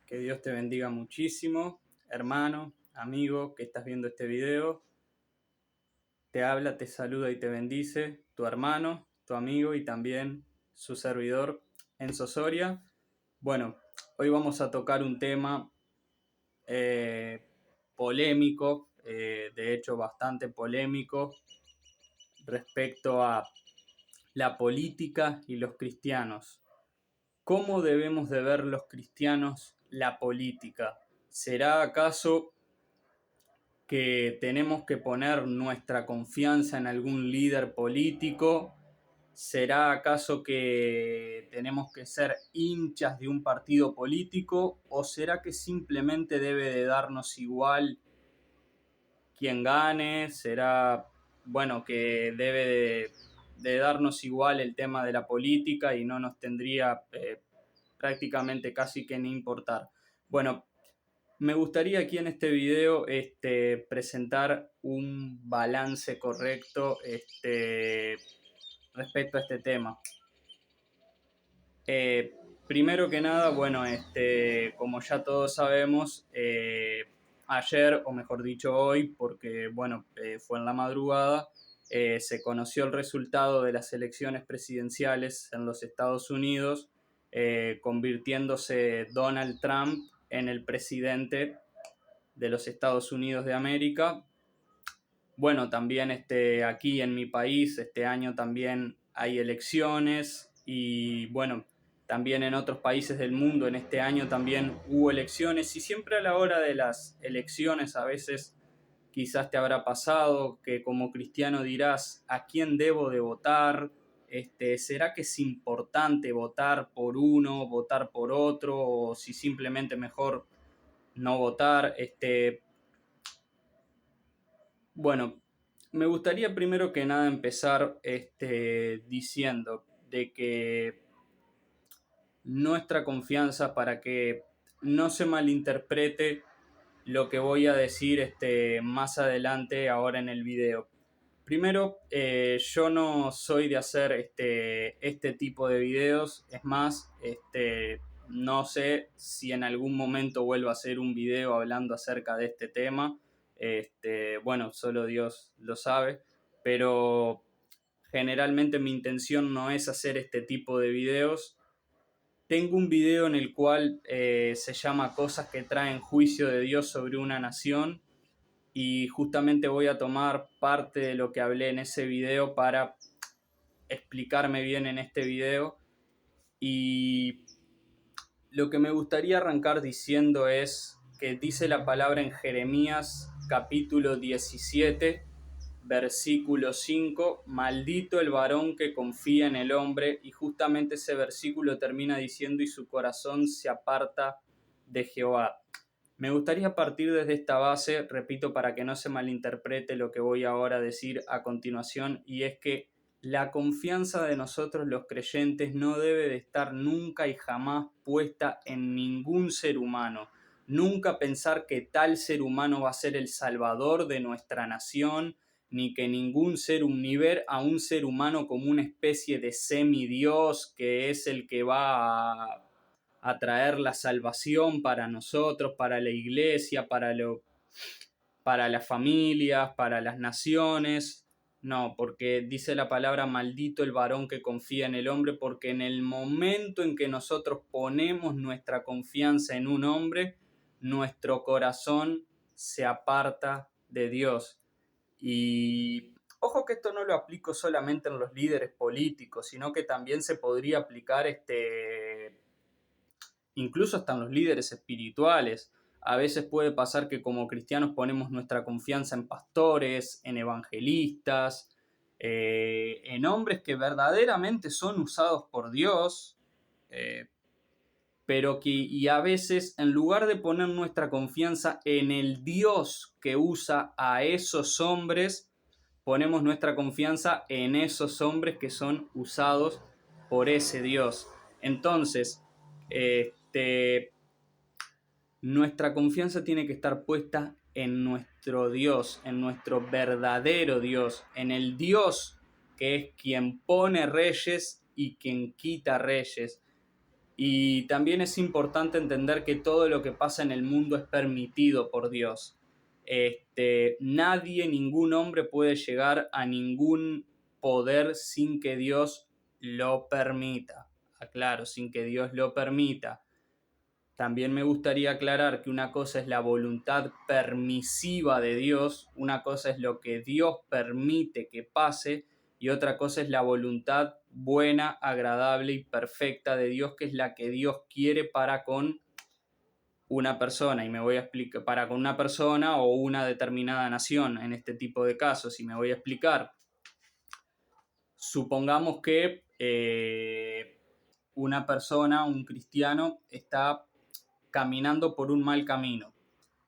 Que Dios te bendiga muchísimo, hermano, amigo, que estás viendo este video. Te habla, te saluda y te bendice tu hermano, tu amigo y también su servidor Enzo Soria. Bueno, hoy vamos a tocar un tema polémico, de hecho bastante polémico, respecto a la política y los cristianos. ¿Cómo debemos de ver los cristianos la política? ¿Será acaso que tenemos que poner nuestra confianza en algún líder político? ¿Será acaso que tenemos que ser hinchas de un partido político? ¿O será que simplemente debe de darnos igual quién gane? ¿Será, bueno, que debe de darnos igual el tema de la política y no nos tendría prácticamente casi que ni importar? Bueno, me gustaría aquí en este video presentar un balance correcto respecto a este tema. Primero que nada, bueno, como ya todos sabemos, ayer, o mejor dicho hoy, porque bueno, fue en la madrugada, se conoció el resultado de las elecciones presidenciales en los Estados Unidos, convirtiéndose Donald Trump en el presidente de los Estados Unidos de América. Bueno, también aquí en mi país este año también hay elecciones y bueno, también en otros países del mundo en este año también hubo elecciones y siempre a la hora de las elecciones a veces quizás te habrá pasado que como cristiano dirás ¿a quién debo de votar? ¿Será que es importante votar por uno, votar por otro o si simplemente mejor no votar? Bueno, me gustaría primero que nada empezar diciendo de que nuestra confianza, para que no se malinterprete lo que voy a decir más adelante ahora en el video. Primero, yo no soy de hacer este tipo de videos, es más, no sé si en algún momento vuelvo a hacer un video hablando acerca de este tema. Bueno, solo Dios lo sabe, pero generalmente mi intención no es hacer este tipo de videos. Tengo un video en el cual se llama Cosas que traen juicio de Dios sobre una nación y justamente voy a tomar parte de lo que hablé en ese video para explicarme bien en este video. Y lo que me gustaría arrancar diciendo es que dice la palabra en Jeremías capítulo 17, versículo 5, maldito el varón que confía en el hombre, y justamente ese versículo termina diciendo y su corazón se aparta de Jehová. Me gustaría partir desde esta base, repito, para que no se malinterprete lo que voy ahora a decir a continuación, y es que la confianza de nosotros los creyentes no debe de estar nunca y jamás puesta en ningún ser humano. Nunca pensar que tal ser humano va a ser el salvador de nuestra nación, ni que ningún ser, ni ver a un ser humano como una especie de semidios que es el que va a traer la salvación para nosotros, para la iglesia, para las familias, para las naciones. No, porque dice la palabra maldito el varón que confía en el hombre, porque en el momento en que nosotros ponemos nuestra confianza en un hombre, nuestro corazón se aparta de Dios. Y ojo que esto no lo aplico solamente en los líderes políticos, sino que también se podría aplicar incluso hasta en los líderes espirituales. A veces puede pasar que como cristianos ponemos nuestra confianza en pastores, en evangelistas, en hombres que verdaderamente son usados por Dios, eh, pero que y a veces en lugar de poner nuestra confianza en el Dios que usa a esos hombres, ponemos nuestra confianza en esos hombres que son usados por ese Dios. Entonces, nuestra confianza tiene que estar puesta en nuestro Dios, en nuestro verdadero Dios, en el Dios que es quien pone reyes y quien quita reyes. Y también es importante entender que todo lo que pasa en el mundo es permitido por Dios. Nadie, ningún hombre puede llegar a ningún poder sin que Dios lo permita. Aclaro, sin que Dios lo permita. También me gustaría aclarar que una cosa es la voluntad permisiva de Dios, una cosa es lo que Dios permite que pase y otra cosa es la voluntad buena, agradable y perfecta de Dios, que es la que Dios quiere para con una persona. Y me voy a explicar, para con una persona o una determinada nación en este tipo de casos. Y me voy a explicar. Supongamos que una persona, un cristiano, está caminando por un mal camino.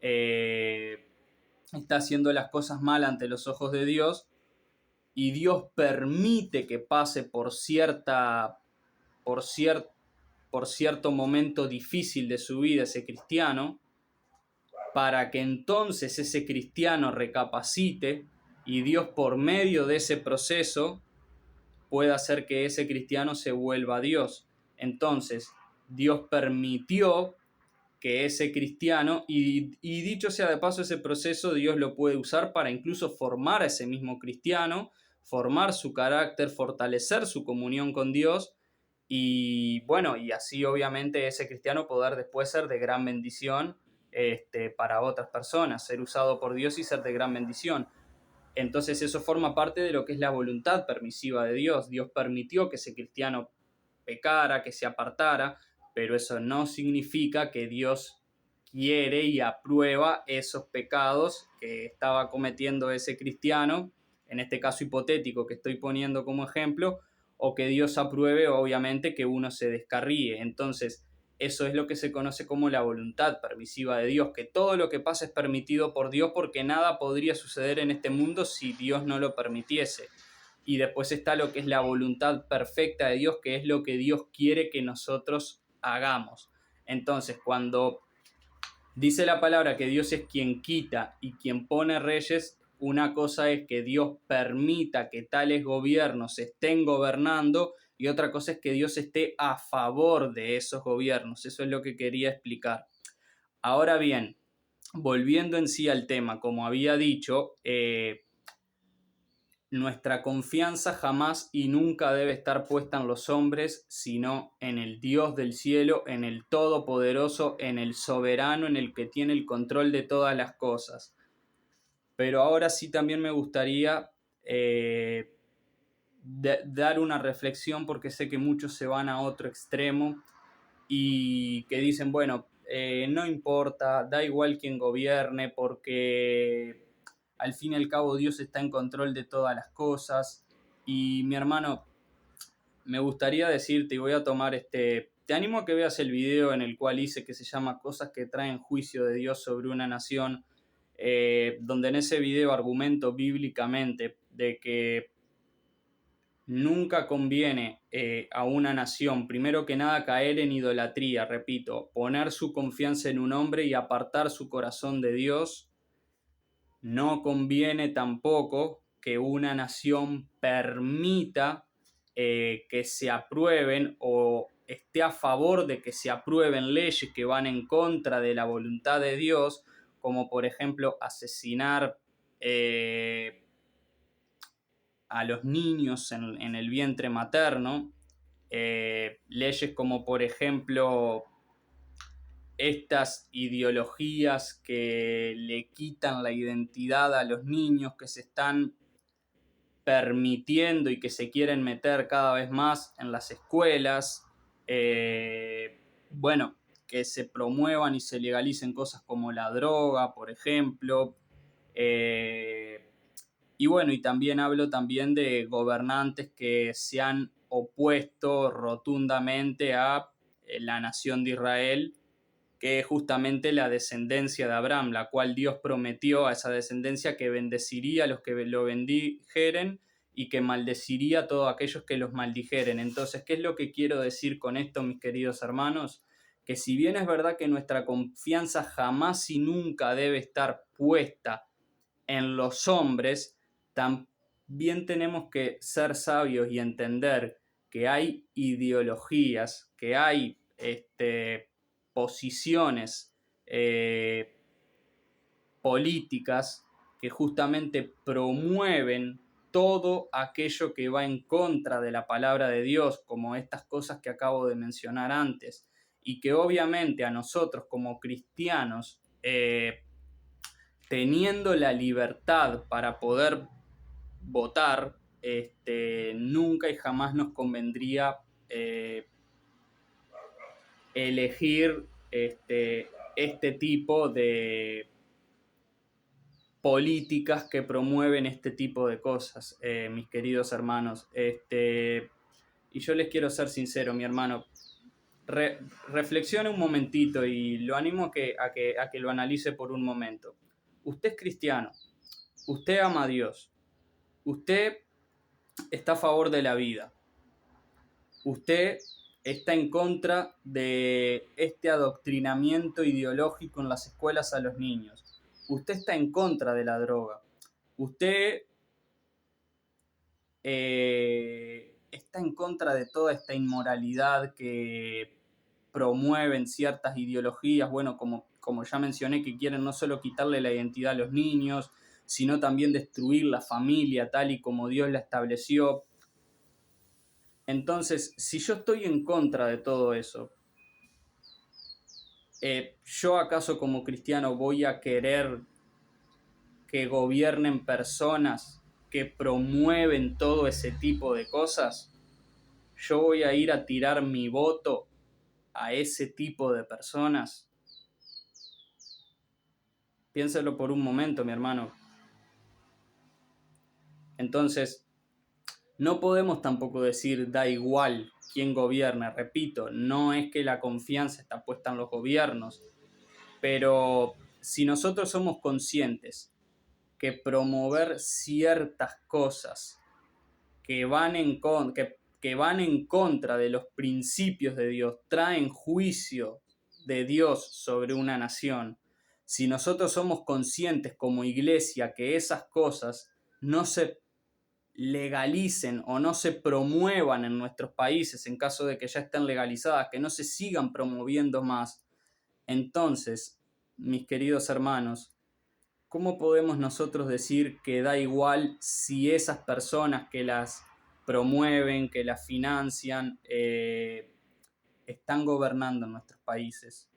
Está haciendo las cosas mal ante los ojos de Dios y Dios permite que pase por cierto momento difícil de su vida ese cristiano, para que entonces ese cristiano recapacite y Dios por medio de ese proceso pueda hacer que ese cristiano se vuelva a Dios. Entonces, Dios permitió que ese cristiano, y dicho sea de paso, ese proceso Dios lo puede usar para incluso formar a ese mismo cristiano, formar su carácter, fortalecer su comunión con Dios, y bueno, y así obviamente ese cristiano poder después ser de gran bendición para otras personas, ser usado por Dios y ser de gran bendición. Entonces eso forma parte de lo que es la voluntad permisiva de Dios. Dios permitió que ese cristiano pecara, que se apartara, pero eso no significa que Dios quiere y aprueba esos pecados que estaba cometiendo ese cristiano, en este caso hipotético que estoy poniendo como ejemplo, o que Dios apruebe obviamente que uno se descarríe. Entonces, eso es lo que se conoce como la voluntad permisiva de Dios, que todo lo que pasa es permitido por Dios porque nada podría suceder en este mundo si Dios no lo permitiese. Y después está lo que es la voluntad perfecta de Dios, que es lo que Dios quiere que nosotros hagamos. Entonces, cuando dice la palabra que Dios es quien quita y quien pone reyes, una cosa es que Dios permita que tales gobiernos estén gobernando y otra cosa es que Dios esté a favor de esos gobiernos. Eso es lo que quería explicar. Ahora bien, volviendo en sí al tema, como había dicho, nuestra confianza jamás y nunca debe estar puesta en los hombres, sino en el Dios del cielo, en el Todopoderoso, en el Soberano, en el que tiene el control de todas las cosas. Pero ahora sí también me gustaría dar una reflexión, porque sé que muchos se van a otro extremo y que dicen, bueno, no importa, da igual quién gobierne, porque al fin y al cabo Dios está en control de todas las cosas. Y mi hermano, me gustaría decirte, y voy a tomar te animo a que veas el video en el cual hice, que se llama Cosas que traen juicio de Dios sobre una nación, donde en ese video argumento bíblicamente de que nunca conviene a una nación, primero que nada, caer en idolatría, repito, poner su confianza en un hombre y apartar su corazón de Dios. No conviene tampoco que una nación permita que se aprueben o esté a favor de que se aprueben leyes que van en contra de la voluntad de Dios, como por ejemplo asesinar a los niños en el vientre materno, leyes como por ejemplo estas ideologías que le quitan la identidad a los niños, que se están permitiendo y que se quieren meter cada vez más en las escuelas. Bueno, que se promuevan y se legalicen cosas como la droga, por ejemplo. Y bueno, y también hablo también de gobernantes que se han opuesto rotundamente a la nación de Israel, que es justamente la descendencia de Abraham, la cual Dios prometió a esa descendencia que bendeciría a los que lo bendijeren y que maldeciría a todos aquellos que los maldijeren. Entonces, ¿qué es lo que quiero decir con esto, mis queridos hermanos? Que si bien es verdad que nuestra confianza jamás y nunca debe estar puesta en los hombres, también tenemos que ser sabios y entender que hay ideologías, que hay posiciones políticas que justamente promueven todo aquello que va en contra de la palabra de Dios, como estas cosas que acabo de mencionar antes, y que obviamente a nosotros como cristianos, teniendo la libertad para poder votar, nunca y jamás nos convendría elegir este tipo de políticas que promueven este tipo de cosas, mis queridos hermanos. Y yo les quiero ser sincero, mi hermano. Reflexione un momentito y lo animo a que lo analice por un momento. Usted es cristiano, usted ama a Dios, usted está a favor de la vida, usted está en contra de este adoctrinamiento ideológico en las escuelas a los niños, usted está en contra de la droga, usted está en contra de toda esta inmoralidad que promueven ciertas ideologías, bueno, como ya mencioné, que quieren no solo quitarle la identidad a los niños, sino también destruir la familia tal y como Dios la estableció. Entonces, si yo estoy en contra de todo eso, ¿yo acaso como cristiano voy a querer que gobiernen personas que promueven todo ese tipo de cosas? ¿Yo voy a ir a tirar mi voto a ese tipo de personas? Piénselo por un momento, mi hermano. Entonces, no podemos tampoco decir da igual quién gobierna. Repito, no es que la confianza está puesta en los gobiernos, pero si nosotros somos conscientes que promover ciertas cosas que van que van en contra de los principios de Dios traen juicio de Dios sobre una nación, si nosotros somos conscientes como iglesia que esas cosas no se legalicen o no se promuevan en nuestros países en caso de que ya estén legalizadas, que no se sigan promoviendo más, entonces, mis queridos hermanos, ¿cómo podemos nosotros decir que da igual si esas personas que las promueven, que las financian, están gobernando en nuestros países?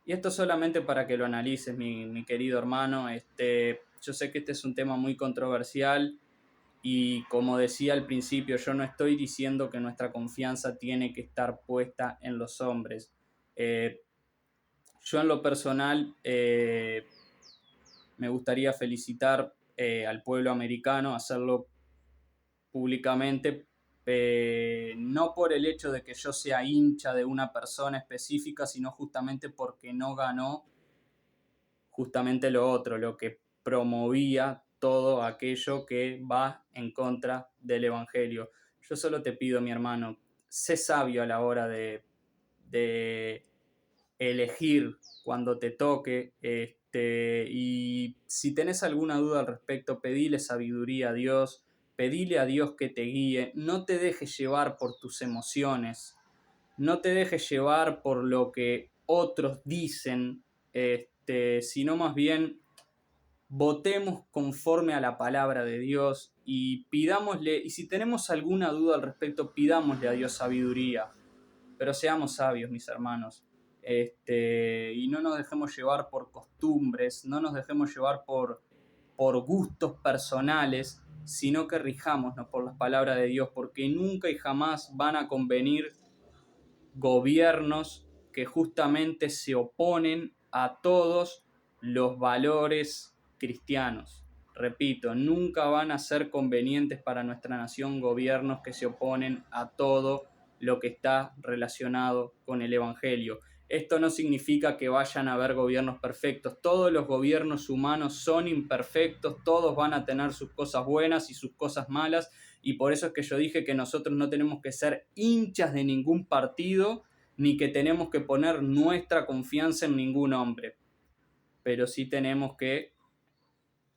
Y esto solamente para que lo analices, mi querido hermano. Yo sé que este es un tema muy controversial y como decía al principio, yo no estoy diciendo que nuestra confianza tiene que estar puesta en los hombres. Yo en lo personal me gustaría felicitar al pueblo americano, hacerlo públicamente, no por el hecho de que yo sea hincha de una persona específica, sino justamente porque no ganó justamente lo otro, lo que promovía todo aquello que va en contra del Evangelio. Yo solo te pido, mi hermano, sé sabio a la hora de elegir cuando te toque, y si tenés alguna duda al respecto, pedile sabiduría a Dios, pedile a Dios que te guíe, no te dejes llevar por tus emociones, no te dejes llevar por lo que otros dicen, sino más bien votemos conforme a la palabra de Dios y pidámosle, y si tenemos alguna duda al respecto, pidámosle a Dios sabiduría, pero seamos sabios, mis hermanos. Y no nos dejemos llevar por costumbres, no nos dejemos llevar por gustos personales, sino que rijámonos por las palabras de Dios, porque nunca y jamás van a convenir gobiernos que justamente se oponen a todos los valores cristianos. Repito, nunca van a ser convenientes para nuestra nación gobiernos que se oponen a todo lo que está relacionado con el Evangelio. Esto no significa que vayan a haber gobiernos perfectos. Todos los gobiernos humanos son imperfectos, todos van a tener sus cosas buenas y sus cosas malas, y por eso es que yo dije que nosotros no tenemos que ser hinchas de ningún partido, ni que tenemos que poner nuestra confianza en ningún hombre, pero sí tenemos que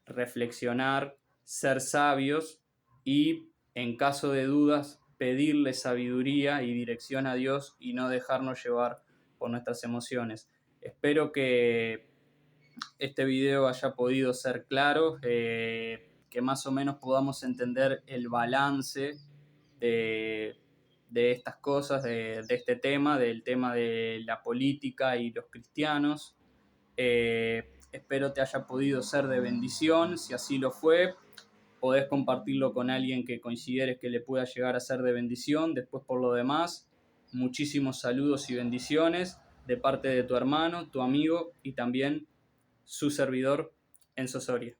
reflexionar, ser sabios y, en caso de dudas, pedirle sabiduría y dirección a Dios y no dejarnos llevar por nuestras emociones. Espero que este video haya podido ser claro, que más o menos podamos entender el balance de, de estas cosas, de este tema, del tema de la política y los cristianos. Espero te haya podido ser de bendición. Si así lo fue, podés compartirlo con alguien que consideres que le pueda llegar a ser de bendición. Después, por lo demás, muchísimos saludos y bendiciones de parte de tu hermano, tu amigo y también su servidor, Enzo Soria.